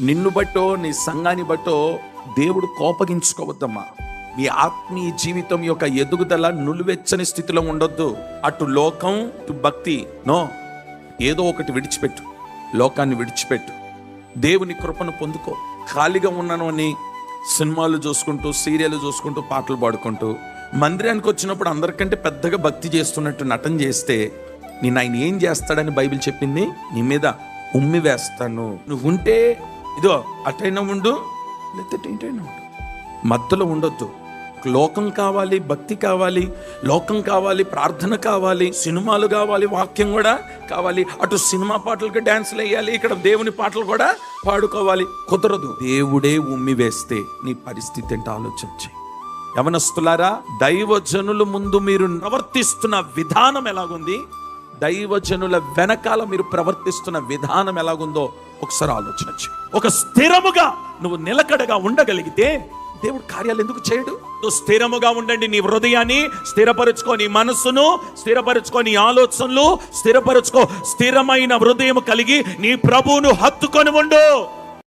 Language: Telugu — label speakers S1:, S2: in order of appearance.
S1: నిన్ను బట్టో నీ సంఘాన్ని బట్టో దేవుడు కోపగించుకోవద్దమ్మా. మీ ఆత్మీయ జీవితం యొక్క ఎదుగుదల నులివెచ్చని స్థితిలో ఉండొద్దు. అటు లోకం ఇటు భక్తి నో. ఏదో ఒకటి విడిచిపెట్టు, లోకాన్ని విడిచిపెట్టు, దేవుని కృపను పొందుకో. ఖాళీగా ఉన్నాను అని సినిమాలు చూసుకుంటూ, సీరియల్ చూసుకుంటూ, పాటలు పాడుకుంటూ మందిరానికి వచ్చినప్పుడు అందరికంటే పెద్దగా భక్తి చేస్తున్నట్టు నటన చేస్తే నేను ఆయన ఏం చేస్తాడని బైబిల్ చెప్పింది, నీ మీద ఉమ్మి వేస్తాను. నువ్వు ఉంటే ఇదో అటైనా ఉండు, లేకపోతే ఇంటైనా ఉండు, మధ్యలో ఉండొద్దు. లోకం కావాలి, భక్తి కావాలి, లోకం కావాలి, ప్రార్థన కావాలి, సినిమాలు కావాలి, వాక్యం కూడా కావాలి. అటు సినిమా పాటలకు డ్యాన్సులు వేయాలి, ఇక్కడ దేవుని పాటలు కూడా పాడుకోవాలి. కుదరదు. దేవుడే ఉమ్మి వేస్తే నీ పరిస్థితి ఏంటో ఆలోచించి. యవనస్తులారా, దైవజనుల ముందు మీరు ప్రవర్తిస్తున్న విధానం ఎలాగుంది, దైవజనుల వెనకాల మీరు ప్రవర్తిస్తున్న విధానం ఎలాగుందో ఒకసారి ఆలోచించు. ఒక స్థిరముగా నువ్వు నిలకడగా ఉండగలిగితే దేవుడు కార్యాలు ఎందుకు చేయడు? నువ్వు స్థిరముగా ఉండండి. నీ హృదయాన్ని స్థిరపరుచుకో, నీ మనస్సును స్థిరపరుచుకో, నీ ఆలోచనలు స్థిరపరుచుకో. స్థిరమైన హృదయం కలిగి నీ ప్రభువును హత్తుకొని ఉండు.